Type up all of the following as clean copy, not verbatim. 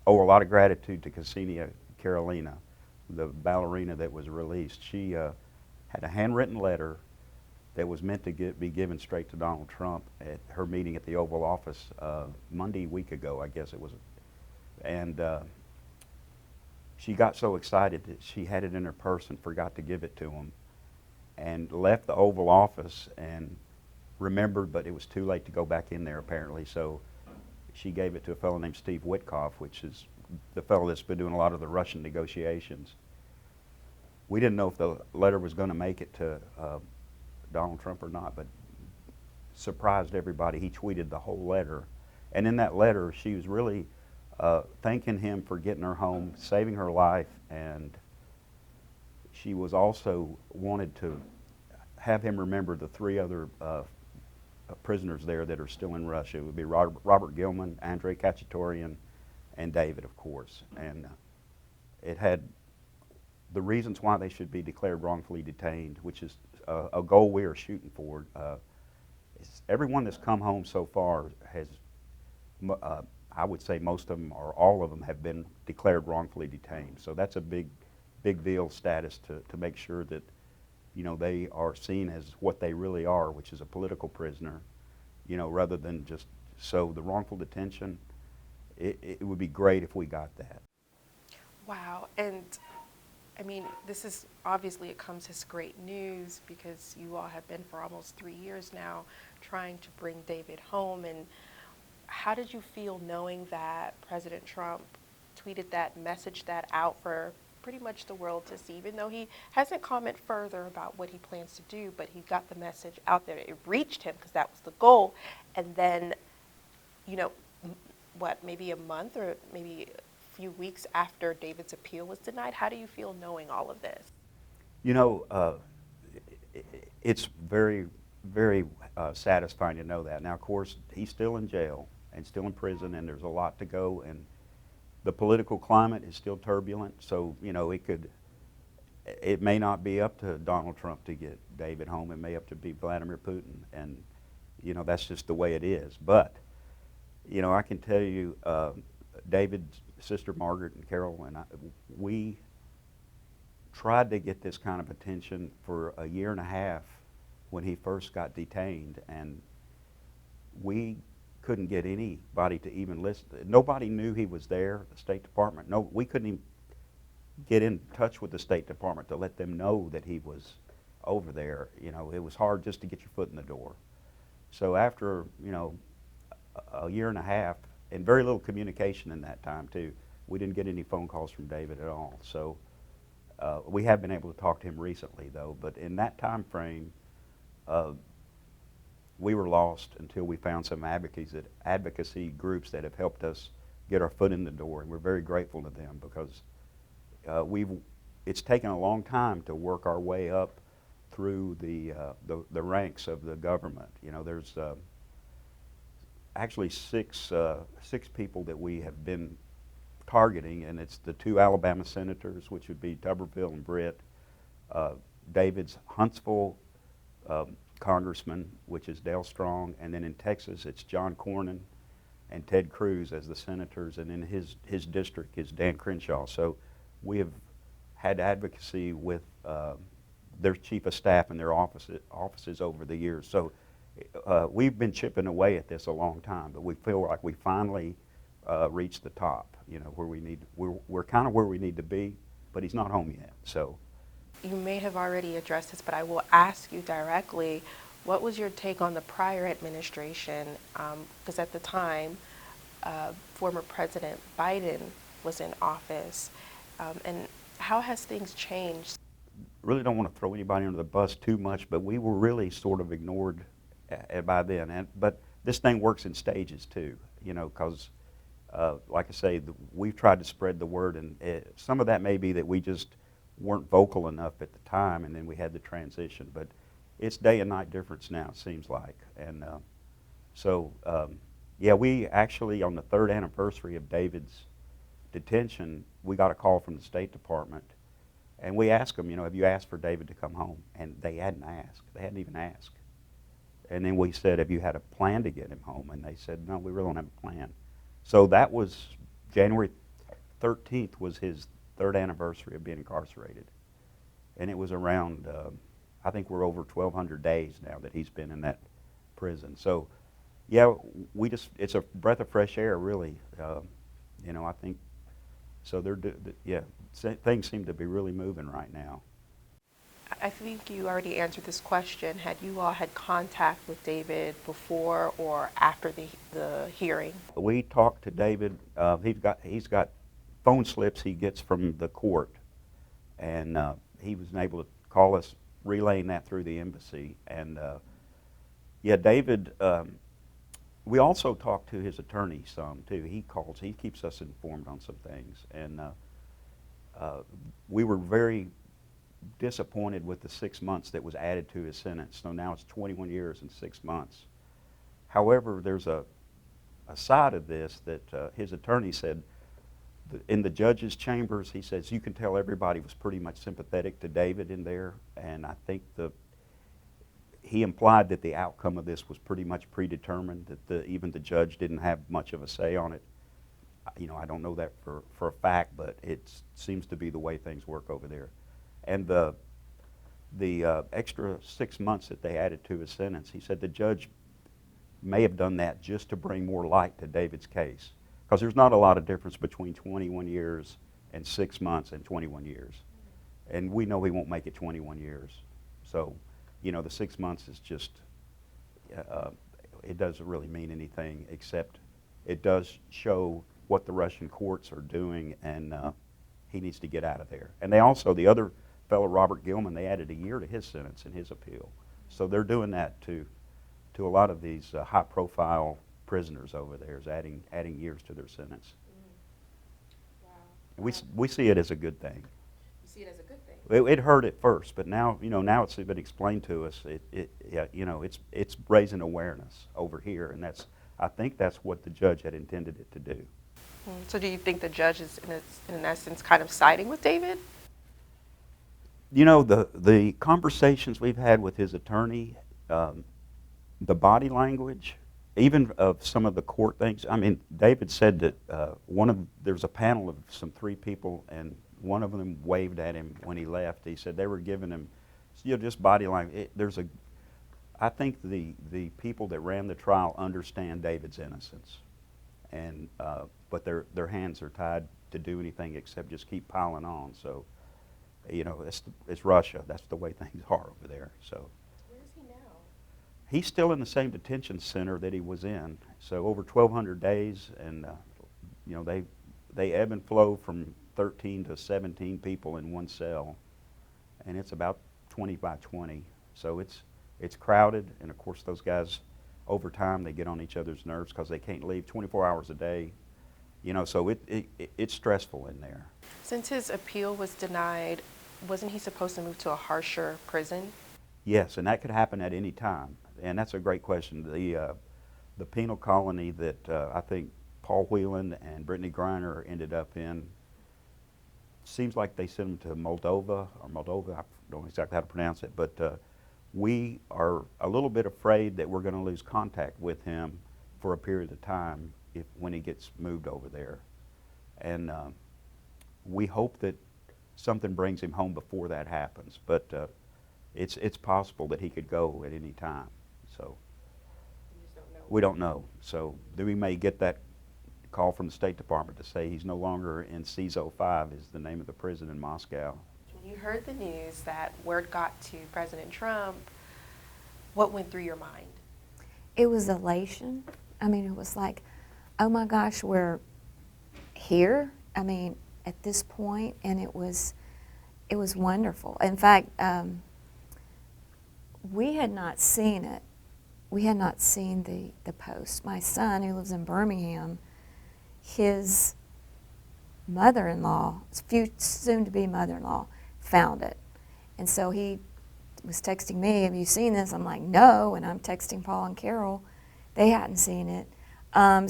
owe a lot of gratitude to Ksenia Carolina, the ballerina that was released. She had a handwritten letter that was meant to be given straight to Donald Trump at her meeting at the Oval Office Monday week ago, I guess it was. And she got so excited that she had it in her purse and forgot to give it to him, and left the Oval Office and remembered, but it was too late to go back in there apparently. So she gave it to a fellow named Steve Witkoff, which is the fellow that's been doing a lot of the Russian negotiations. We didn't know if the letter was going to make it to Donald Trump or not, but surprised everybody. He tweeted the whole letter. And in that letter, she was really thanking him for getting her home, saving her life, and she was also wanted to have him remember the three other prisoners there that are still in Russia. It would be Robert Gilman, Andrei Khatchatorian, and David, of course. And it had the reasons why they should be declared wrongfully detained, which is a goal we are shooting for. Everyone that's come home so far has, I would say most of them or all of them have been declared wrongfully detained. So that's a big deal status to make sure that they are seen as what they really are, which is a political prisoner, rather than just, so the wrongful detention, it would be great if we got that. Wow. And I mean, this is obviously, it comes as great news because you all have been for almost 3 years now trying to bring David home. And how did you feel knowing that President Trump tweeted that, messaged that out for pretty much the world to see, even though he hasn't commented further about what he plans to do, but he got the message out there. It reached him because that was the goal. And then, maybe a month or maybe a few weeks after David's appeal was denied, how do you feel knowing all of this? It's very, very satisfying to know that. Now, of course, he's still in jail and still in prison, and there's a lot to go, and the political climate is still turbulent, so it may not be up to Donald Trump to get David home. It may up to be Vladimir Putin, and that's just the way it is. But I can tell you, David's sister Margaret and Carol and I, we tried to get this kind of attention for a year and a half when he first got detained, and we couldn't get anybody to even listen. Nobody knew he was there, the State Department. No, we couldn't even get in touch with the State Department to let them know that he was over there. It was hard just to get your foot in the door. So after, a year and a half, and very little communication in that time too, we didn't get any phone calls from David at all. So we have been able to talk to him recently though, but in that time frame, we were lost until we found some advocacy groups that have helped us get our foot in the door, and we're very grateful to them because it's taken a long time to work our way up through the ranks of the government. There's actually six people that we have been targeting, and it's the 2 Alabama senators, which would be Tuberville and Britt, David's Huntsville congressman, which is Dale Strong, and then in Texas it's John Cornyn and Ted Cruz as the senators, and in his district is Dan Crenshaw. So we have had advocacy with their chief of staff and their offices over the years. So we've been chipping away at this a long time, but we feel like we finally reached the top, where we're kind of where we need to be, but he's not home yet. So You may have already addressed this, but I will ask you directly, what was your take on the prior administration? Because at the time, former President Biden was in office, and how has things changed? Really don't want to throw anybody under the bus too much, but we were really sort of ignored by then. But this thing works in stages too, because like I say, we've tried to spread the word, and some of that may be that we just weren't vocal enough at the time, and then we had the transition. But it's day and night difference now, it seems like. And yeah, we actually, on the 3rd anniversary of David's detention, we got a call from the State Department, and we asked them, have you asked for David to come home? And they hadn't asked. They hadn't even asked. And then we said, have you had a plan to get him home? And they said, no, we really don't have a plan. So that was January 13th was his 3rd anniversary of being incarcerated. And it was around, I think we're over 1,200 days now that he's been in that prison. So, yeah, it's a breath of fresh air, really. I think, so things seem to be really moving right now. I think you already answered this question. Had you all had contact with David before or after the hearing? We talked to David. He's got phone slips he gets from the court, and he was able to call us, relaying that through the embassy. And David. We also talked to his attorney some too. He keeps us informed on some things, and we were very disappointed with the 6 months that was added to his sentence. So now it's 21 years and 6 months. However, there's a side of this that his attorney said, in the judge's chambers, he says, you can tell everybody was pretty much sympathetic to David in there, and I think he implied that the outcome of this was pretty much predetermined, that even the judge didn't have much of a say on it. I don't know that for a fact, but it seems to be the way things work over there. And the extra 6 months that they added to his sentence, he said the judge may have done that just to bring more light to David's case. Because there's not a lot of difference between 21 years and 6 months and 21 years. And we know he won't make it 21 years. So, the 6 months is just, it doesn't really mean anything, except it does show what the Russian courts are doing, and he needs to get out of there. And the other fellow, Robert Gilman, they added a year to his sentence in his appeal. So they're doing that to a lot of these high-profile prisoners over there, is adding years to their sentence. Wow. And we see it as a good thing. You see it as a good thing? It hurt at first, but now it's been explained to us. It's raising awareness over here, and I think that's what the judge had intended it to do. So do you think the judge is, in essence, kind of siding with David? The conversations we've had with his attorney, the body language, even of some of the court things. I mean, David said that there's a panel of some 3 people, and one of them waved at him when he left. He said they were giving him, just body language. I think the people that ran the trial understand David's innocence, and but their hands are tied to do anything except just keep piling on. So, it's Russia. That's the way things are over there. So. Where is he now? He's still in the same detention center that he was in. So over 1,200 days, and they ebb and flow from 13 to 17 people in one cell, and it's about 20 by 20. So it's crowded, and of course those guys, over time, they get on each other's nerves because they can't leave 24 hours a day. So it's stressful in there. Since his appeal was denied, wasn't he supposed to move to a harsher prison? Yes, and that could happen at any time. And that's a great question. The penal colony that I think Paul Whelan and Brittany Griner ended up in, seems like they sent them to Moldova, I don't know exactly how to pronounce it, but we are a little bit afraid that we're going to lose contact with him for a period of time when he gets moved over there. And we hope that something brings him home before that happens, but it's possible that he could go at any time. So You just don't know. we don't know. So then we may get that call from the State Department to say he's no longer in CISO 5 is the name of the prison in Moscow. When you heard the news that word got to President Trump, what went through your mind? It was elation. I mean, it was like, oh my gosh, we're here. I mean, at this point, and it was wonderful. In fact, we had not seen it. We had not seen the post. My son, who lives in Birmingham, his mother-in-law, soon-to-be mother-in-law, found it. And so he was texting me, have you seen this? I'm like, no, and I'm texting Paul and Carol. They hadn't seen it.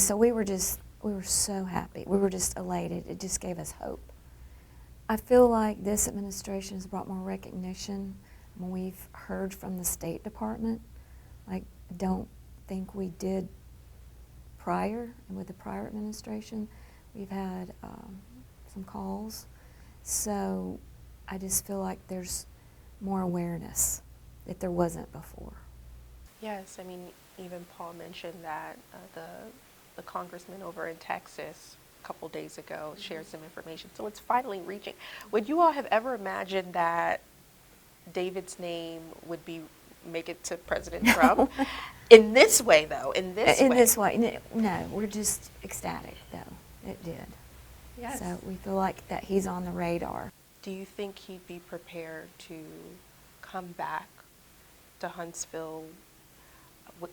So we were so happy. We were just elated. It just gave us hope. I feel like this administration has brought more recognition when we've heard from the State Department. Like, I don't think we did prior, and with the prior administration. We've had some calls. So I just feel like there's more awareness that there wasn't before. Yes, I mean, even Paul mentioned that the congressman over in Texas a couple days ago shared some information. So it's finally reaching. Would you all have ever imagined that David's name would make it to President Trump? In this way, though, in this way. No, we're just ecstatic, though. It did. Yes. So we feel like that he's on the radar. Do you think he'd be prepared to come back to Huntsville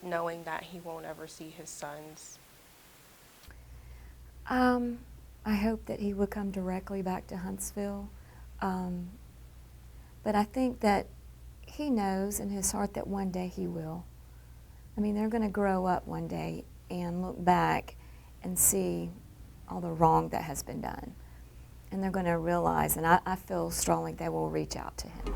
knowing that he won't ever see his sons? I hope that he would come directly back to Huntsville. But I think that he knows in his heart that one day he will. I mean, they're going to grow up one day and look back and see all the wrong that has been done. And they're going to realize, and I feel strongly they will reach out to him.